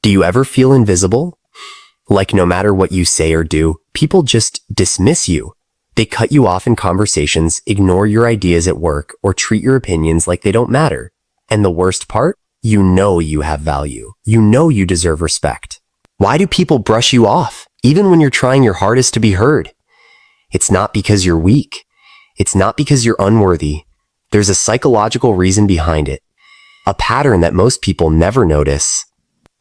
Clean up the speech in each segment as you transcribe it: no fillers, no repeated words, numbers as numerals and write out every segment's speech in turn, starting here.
Do you ever feel invisible? Like no matter what you say or do, people just dismiss you. They cut you off in conversations, ignore your ideas at work, or treat your opinions like they don't matter. And the worst part? You know you have value. You know you deserve respect. Why do people brush you off, even when you're trying your hardest to be heard? It's not because you're weak. It's not because you're unworthy. There's a psychological reason behind it, a pattern that most people never notice.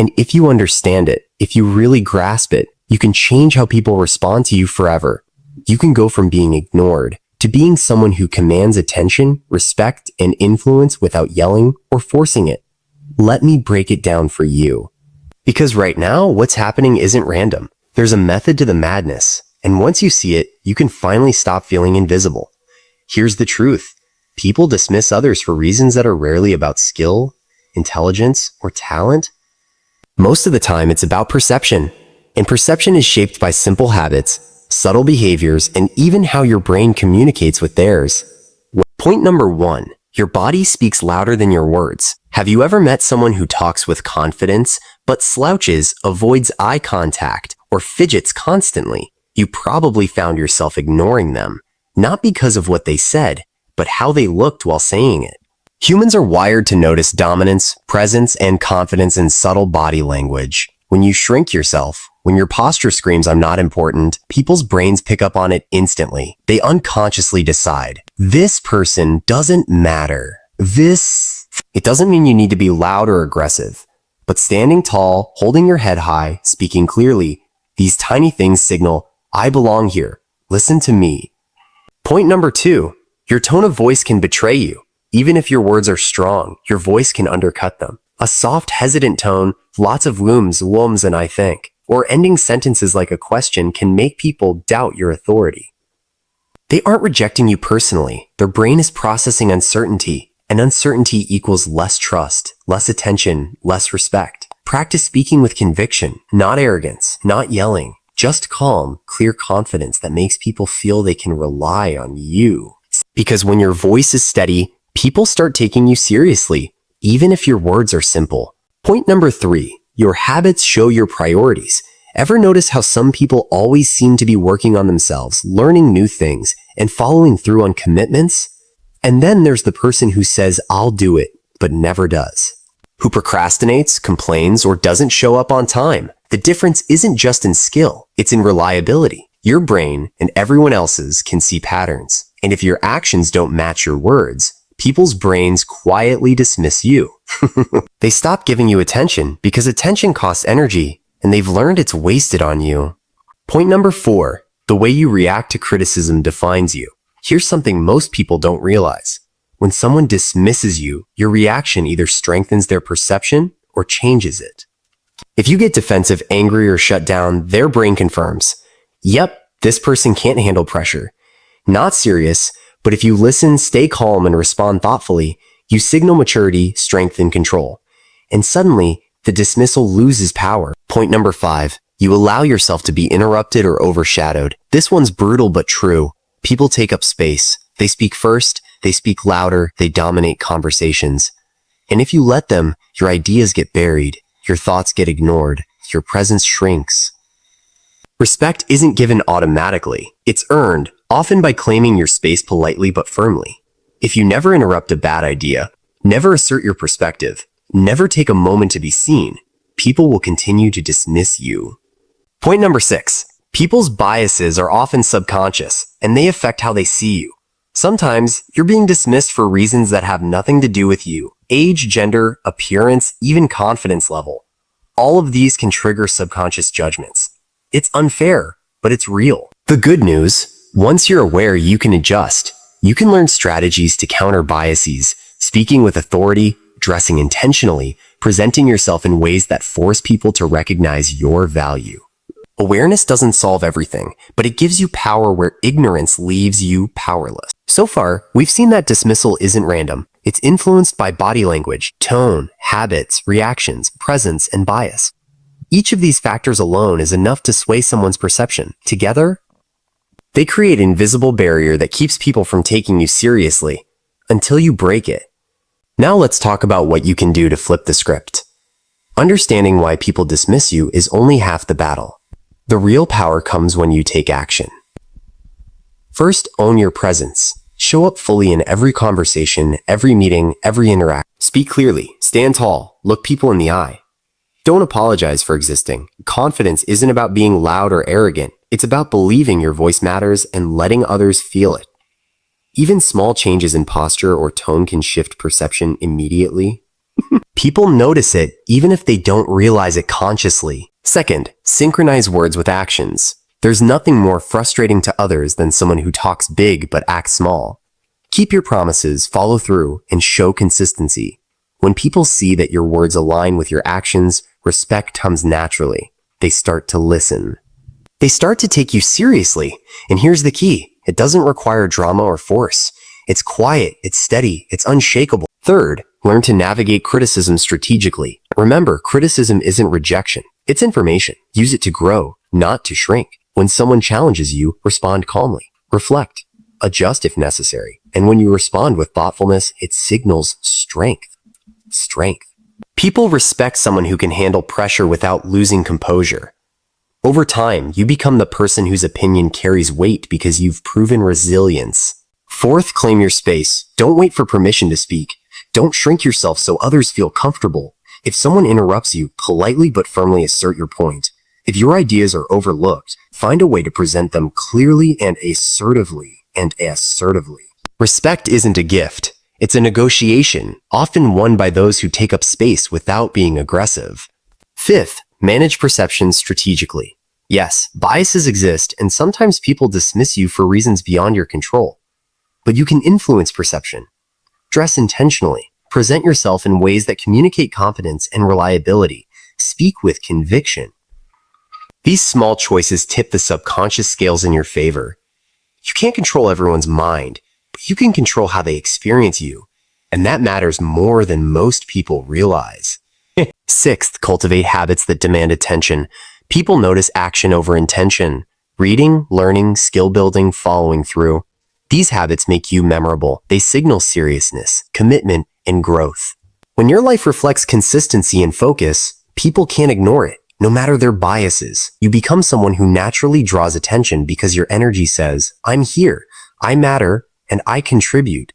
And if you understand it, if you really grasp it, you can change how people respond to you forever. You can go from being ignored to being someone who commands attention, respect, and influence without yelling or forcing it. Let me break it down for you. Because right now, what's happening isn't random. There's a method to the madness. And once you see it, you can finally stop feeling invisible. Here's the truth. People dismiss others for reasons that are rarely about skill, intelligence, or talent. Most of the time, it's about perception. And perception is shaped by simple habits, subtle behaviors, and even how your brain communicates with theirs. Point number 1. Your body speaks louder than your words. Have you ever met someone who talks with confidence, but slouches, avoids eye contact, or fidgets constantly? You probably found yourself ignoring them, not because of what they said, but how they looked while saying it. Humans are wired to notice dominance, presence, and confidence in subtle body language. When you shrink yourself, when your posture screams, "I'm not important," people's brains pick up on it instantly. They unconsciously decide, this person doesn't matter. It doesn't mean you need to be loud or aggressive, but standing tall, holding your head high, speaking clearly, these tiny things signal, I belong here. Listen to me. Point number 2, your tone of voice can betray you. Even if your words are strong, your voice can undercut them. A soft, hesitant tone, lots of whooms, and I think, or ending sentences like a question can make people doubt your authority. They aren't rejecting you personally. Their brain is processing uncertainty, and uncertainty equals less trust, less attention, less respect. Practice speaking with conviction, not arrogance, not yelling, just calm, clear confidence that makes people feel they can rely on you. Because when your voice is steady, people start taking you seriously, even if your words are simple. Point number 3, your habits show your priorities. Ever notice how some people always seem to be working on themselves, learning new things, and following through on commitments? And then there's the person who says, I'll do it, but never does. Who procrastinates, complains, or doesn't show up on time. The difference isn't just in skill, it's in reliability. Your brain and everyone else's can see patterns. And if your actions don't match your words, people's brains quietly dismiss you. They stop giving you attention because attention costs energy, and they've learned it's wasted on you. Point number 4, the way you react to criticism defines you. Here's something most people don't realize. When someone dismisses you, your reaction either strengthens their perception or changes it. If you get defensive, angry, or shut down, their brain confirms, yep, this person can't handle pressure. Not serious, but if you listen, stay calm, and respond thoughtfully, you signal maturity, strength, and control. And suddenly, the dismissal loses power. Point number 5, you allow yourself to be interrupted or overshadowed. This one's brutal but true. People take up space. They speak first, they speak louder, they dominate conversations. And if you let them, your ideas get buried, your thoughts get ignored, your presence shrinks. Respect isn't given automatically. It's earned, often by claiming your space politely but firmly. If you never interrupt a bad idea, never assert your perspective, never take a moment to be seen, people will continue to dismiss you. Point number 6, people's biases are often subconscious, and they affect how they see you. Sometimes, you're being dismissed for reasons that have nothing to do with you. Age, gender, appearance, even confidence level. All of these can trigger subconscious judgments. It's unfair, but it's real. The good news, once you're aware, you can adjust. You can learn strategies to counter biases, speaking with authority, dressing intentionally, presenting yourself in ways that force people to recognize your value. Awareness doesn't solve everything, but it gives you power where ignorance leaves you powerless. So far, we've seen that dismissal isn't random. It's influenced by body language, tone, habits, reactions, presence, and bias. Each of these factors alone is enough to sway someone's perception. Together, they create an invisible barrier that keeps people from taking you seriously until you break it. Now let's talk about what you can do to flip the script. Understanding why people dismiss you is only half the battle. The real power comes when you take action. First, own your presence. Show up fully in every conversation, every meeting, every interaction. Speak clearly, stand tall, look people in the eye. Don't apologize for existing. Confidence isn't about being loud or arrogant. It's about believing your voice matters and letting others feel it. Even small changes in posture or tone can shift perception immediately. People notice it even if they don't realize it consciously. Second, synchronize words with actions. There's nothing more frustrating to others than someone who talks big but acts small. Keep your promises, follow through, and show consistency. When people see that your words align with your actions, respect comes naturally. They start to listen. They start to take you seriously. And here's the key. It doesn't require drama or force. It's quiet, it's steady, it's unshakable. Third, learn to navigate criticism strategically. Remember, criticism isn't rejection. It's information. Use it to grow, not to shrink. When someone challenges you, respond calmly. Reflect. Adjust if necessary. And when you respond with thoughtfulness, it signals strength. Strength. People respect someone who can handle pressure without losing composure. Over time, you become the person whose opinion carries weight because you've proven resilience. Fourth, claim your space. Don't wait for permission to speak. Don't shrink yourself so others feel comfortable. If someone interrupts you, politely but firmly assert your point. If your ideas are overlooked, find a way to present them clearly and assertively. Respect isn't a gift. It's a negotiation, often won by those who take up space without being aggressive. Fifth, manage perceptions strategically. Yes, biases exist, and sometimes people dismiss you for reasons beyond your control. But you can influence perception. Dress intentionally. Present yourself in ways that communicate confidence and reliability. Speak with conviction. These small choices tip the subconscious scales in your favor. You can't control everyone's mind, but you can control how they experience you, and that matters more than most people realize. Sixth, cultivate habits that demand attention. People notice action over intention. Reading, learning, skill building, following through. These habits make you memorable. They signal seriousness, commitment, and growth. When your life reflects consistency and focus, people can't ignore it. No matter their biases, you become someone who naturally draws attention because your energy says, I'm here, I matter, and I contribute.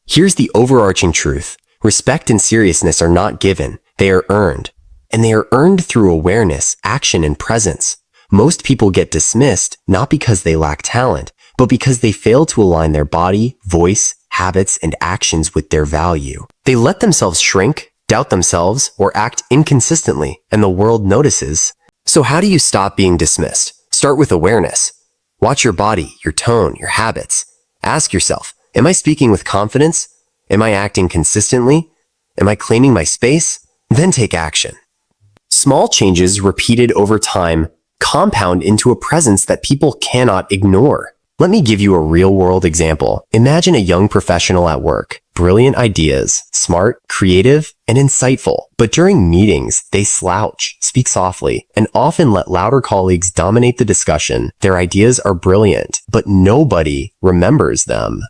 Here's the overarching truth. Respect and seriousness are not given, they are earned. And they are earned through awareness, action, and presence. Most people get dismissed not because they lack talent, but because they fail to align their body, voice, habits, and actions with their value. They let themselves shrink, doubt themselves, or act inconsistently, and the world notices. So how do you stop being dismissed? Start with awareness. Watch your body, your tone, your habits. Ask yourself, am I speaking with confidence? Am I acting consistently? Am I claiming my space? Then take action. Small changes repeated over time compound into a presence that people cannot ignore. Let me give you a real-world example. Imagine a young professional at work. Brilliant ideas, smart, creative, and insightful. But during meetings, they slouch, speak softly, and often let louder colleagues dominate the discussion. Their ideas are brilliant, but nobody remembers them.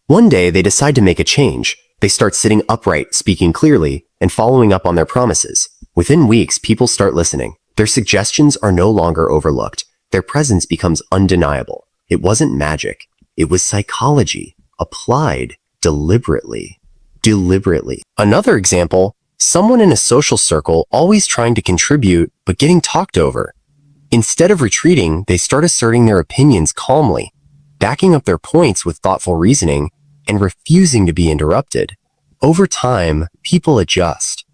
One day, they decide to make a change. They start sitting upright, speaking clearly, and following up on their promises. Within weeks, people start listening. Their suggestions are no longer overlooked. Their presence becomes undeniable. It wasn't magic. It was psychology, applied deliberately. Another example, someone in a social circle always trying to contribute but getting talked over. Instead of retreating, they start asserting their opinions calmly, backing up their points with thoughtful reasoning, and refusing to be interrupted. Over time, people adjust.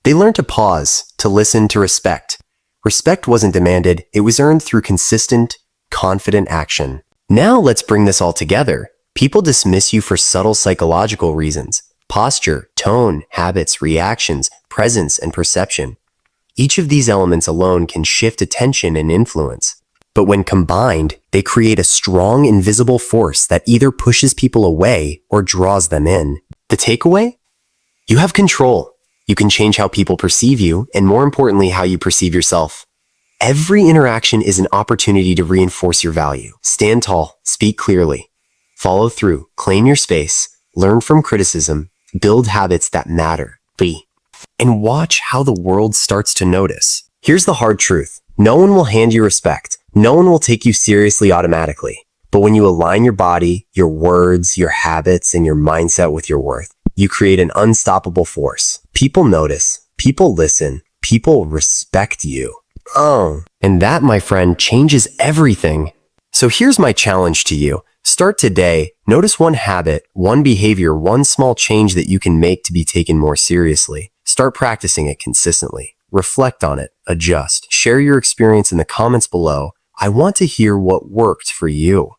They learn to pause, to listen, to respect. Respect wasn't demanded, it was earned through consistent, confident action. Now let's bring this all together. People dismiss you for subtle psychological reasons. Posture, tone, habits, reactions, presence, and perception. Each of these elements alone can shift attention and influence. But when combined, they create a strong, invisible force that either pushes people away or draws them in. The takeaway? You have control. You can change how people perceive you, and more importantly, how you perceive yourself. Every interaction is an opportunity to reinforce your value. Stand tall, speak clearly, follow through, claim your space, learn from criticism, build habits that matter. and watch how the world starts to notice. Here's the hard truth. No one will hand you respect. No one will take you seriously automatically. But when you align your body, your words, your habits, and your mindset with your worth, you create an unstoppable force. People notice, people listen, people respect you. And that, my friend, changes everything. So here's my challenge to you. Start today. Notice one habit, one behavior, one small change that you can make to be taken more seriously. Start practicing it consistently. Reflect on it. Adjust. Share your experience in the comments below. I want to hear what worked for you.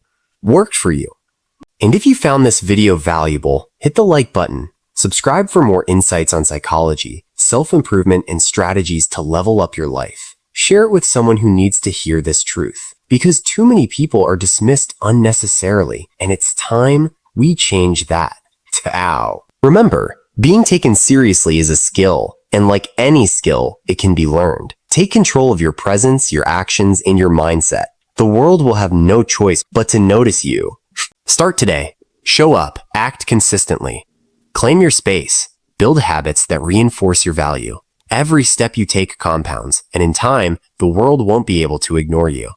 And if you found this video valuable, hit the like button. Subscribe for more insights on psychology, self-improvement, and strategies to level up your life. Share it with someone who needs to hear this truth. Because too many people are dismissed unnecessarily, and it's time we change that. Tao. Remember, being taken seriously is a skill, and like any skill, it can be learned. Take control of your presence, your actions, and your mindset. The world will have no choice but to notice you. Start today. Show up. Act consistently. Claim your space. Build habits that reinforce your value. Every step you take compounds, and in time, the world won't be able to ignore you.